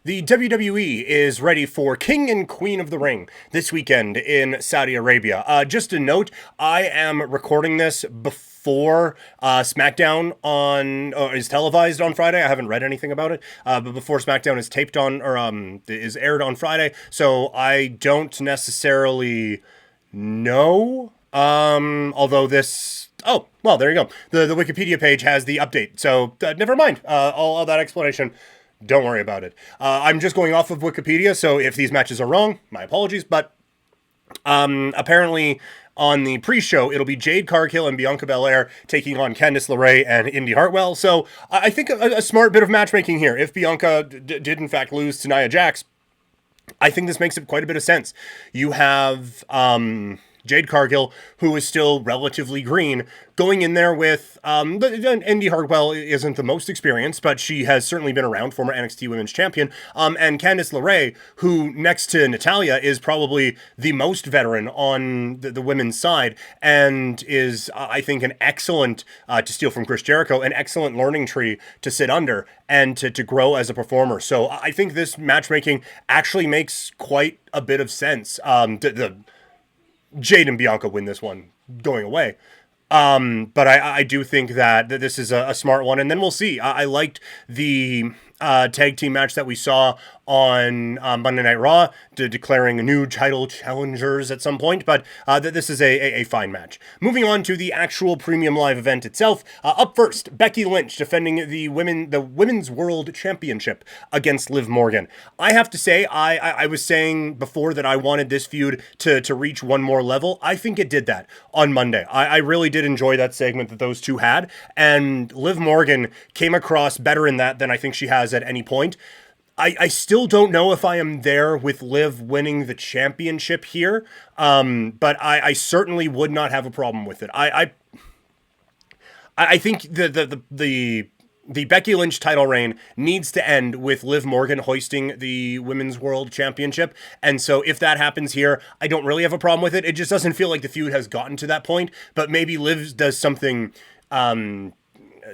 The WWE is ready for King and Queen of the Ring this weekend in Saudi Arabia. Just a note, I am recording this before SmackDown is televised on Friday. I haven't read anything about it, but before SmackDown is taped on or is aired on Friday, so I don't necessarily know. Although this. Oh, well, there you go. The Wikipedia page has the update, so never mind. All that explanation. Don't worry about it. I'm just going off of Wikipedia, so if these matches are wrong, my apologies. But apparently, on the pre-show, it'll be Jade Cargill and Bianca Belair taking on Candice LeRae and Indy Hartwell. So I think a smart bit of matchmaking here. If Bianca did in fact lose to Nia Jax, I think this makes quite a bit of sense. You have Jade Cargill, who is still relatively green, going in there with Indy Hartwell isn't the most experienced, but she has certainly been around, former NXT Women's Champion, and Candice LeRae, who next to Natalya is probably the most veteran on the women's side, and is I think an excellent, to steal from Chris Jericho, an excellent learning tree to sit under and to grow as a performer. So I think this matchmaking actually makes quite a bit of sense. The Jade and Bianca win this one going away. But I do think that this is a smart one, and then we'll see. I liked the tag team match that we saw on Monday Night Raw, declaring new title challengers at some point, but this is a fine match. Moving on to the actual Premium Live event itself. Up first, Becky Lynch defending the Women's World Championship against Liv Morgan. I have to say, I was saying before that I wanted this feud to reach one more level. I think it did that on Monday. I really did enjoy that segment that those two had, and Liv Morgan came across better in that than I think she has at any point. I still don't know if I am there with Liv winning the championship here, but I certainly would not have a problem with it. I think the Becky Lynch title reign needs to end with Liv Morgan hoisting the Women's World Championship, and so if that happens here, I don't really have a problem with it. It just doesn't feel like the feud has gotten to that point, but maybe Liv does something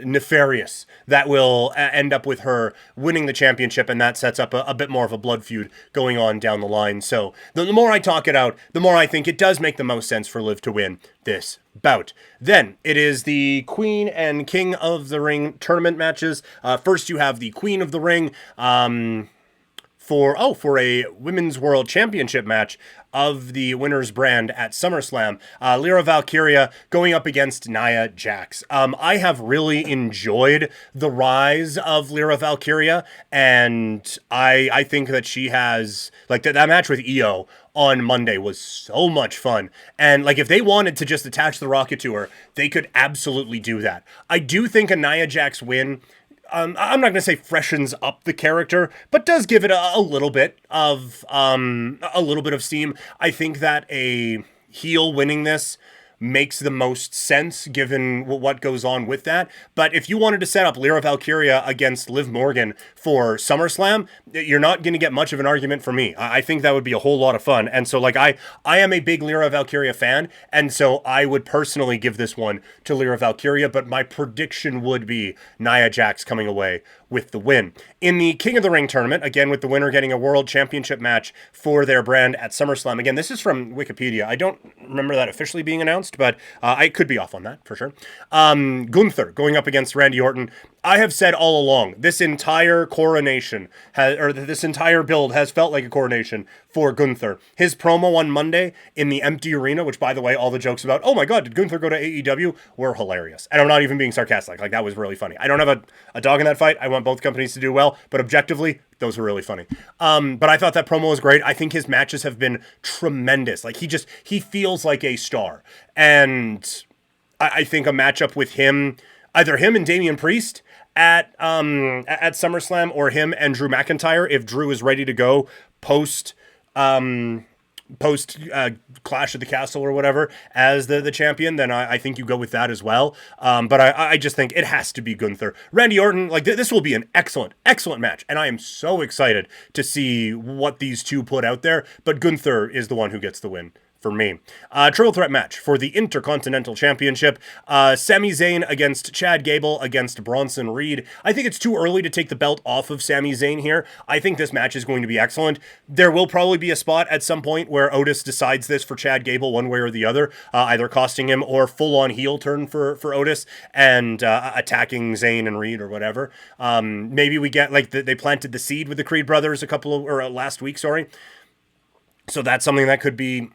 nefarious that will end up with her winning the championship, and that sets up a bit more of a blood feud going on down the line. So the more I talk it out, the more I think it does make the most sense for Liv to win this bout. Then it is the Queen and King of the Ring tournament matches. First you have the Queen of the Ring for a Women's World Championship match of the winner's brand at SummerSlam. Lyra Valkyria going up against Nia Jax. I have really enjoyed the rise of Lyra Valkyria, and I think that she has, like, that match with Io on Monday was so much fun. And like, if they wanted to just attach the rocket to her, they could absolutely do that. I do think a Nia Jax win, I'm not going to say freshens up the character, but does give it a little bit of steam. I think that a heel winning this makes the most sense given what goes on with that. But if you wanted to set up Lyra Valkyria against Liv Morgan for SummerSlam, you're not going to get much of an argument from me. I think that would be a whole lot of fun. And so, like, I am a big Lyra Valkyria fan, and so I would personally give this one to Lyra Valkyria, but my prediction would be Nia Jax coming away with the win. In the King of the Ring tournament, again with the winner getting a World Championship match for their brand at SummerSlam. Again, this is from Wikipedia. I don't remember that officially being announced, but I could be off on that for sure. Gunther going up against Randy Orton. I have said all along, this entire this entire build has felt like a coronation for Gunther. His promo on Monday in the empty arena, which, by the way, all the jokes about, oh my god, did Gunther go to AEW, were hilarious. And I'm not even being sarcastic. Like, that was really funny. I don't have a dog in that fight. I want both companies to do well, but objectively, those were really funny. But I thought that promo was great. I think his matches have been tremendous. Like, he feels like a star. And I think a matchup with him, either him and Damian Priest at SummerSlam, or him and Drew McIntyre, if Drew is ready to go post Clash of the Castle or whatever as the champion, then I think you go with that as well. But I just think it has to be Gunther. Randy Orton, like, this will be an excellent match, and I am so excited to see what these two put out there, but Gunther is the one who gets the win for me. Triple threat match for the Intercontinental Championship. Sami Zayn against Chad Gable against Bronson Reed. I think it's too early to take the belt off of Sami Zayn here. I think this match is going to be excellent. There will probably be a spot at some point where Otis decides this for Chad Gable one way or the other, either costing him or full-on heel turn for Otis and attacking Zayn and Reed or whatever. Maybe we get, like, they planted the seed with the Creed brothers last week, sorry. So that's something that could be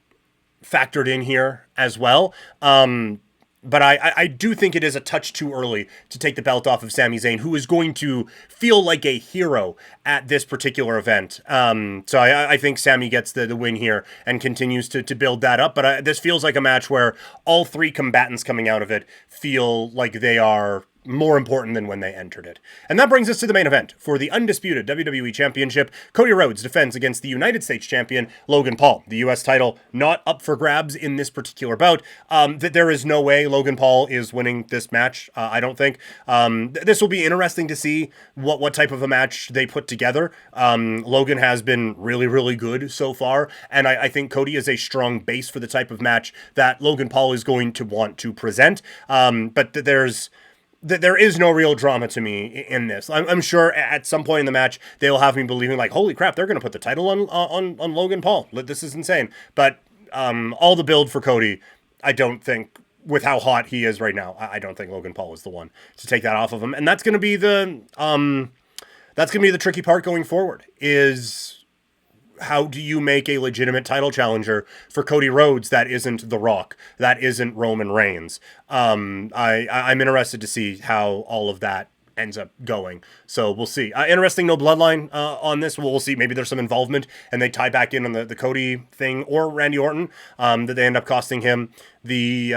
factored in here as well. But I do think it is a touch too early to take the belt off of Sami Zayn, who is going to feel like a hero at this particular event. So I think Sami gets the win here and continues to build that up. But this feels like a match where all three combatants coming out of it feel like they are more important than when they entered it. And that brings us to the main event. For the undisputed WWE Championship, Cody Rhodes defends against the United States Champion, Logan Paul. The U.S. title not up for grabs in this particular bout. That there is no way Logan Paul is winning this match, I don't think. This will be interesting to see what type of a match they put together. Logan has been really, really good so far, and I think Cody is a strong base for the type of match that Logan Paul is going to want to present. But there is no real drama to me in this. I'm sure at some point in the match, they will have me believing, like, holy crap, they're going to put the title on Logan Paul. This is insane. But all the build for Cody, I don't think, with how hot he is right now, I don't think Logan Paul is the one to take that off of him. And that's going to be the tricky part going forward, is how do you make a legitimate title challenger for Cody Rhodes that isn't The Rock, that isn't Roman Reigns? I'm interested to see how all of that ends up going. So we'll see. Interesting, no bloodline on this. We'll see. Maybe there's some involvement and they tie back in on the Cody thing or Randy Orton, that they end up costing him the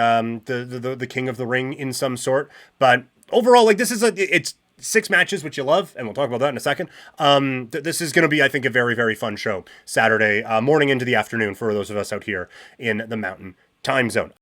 King of the Ring in some sort. But overall, like, this is it's 6 matches, which you love, and we'll talk about that in a second. This is going to be, I think, a very, very fun show Saturday morning into the afternoon for those of us out here in the Mountain Time Zone.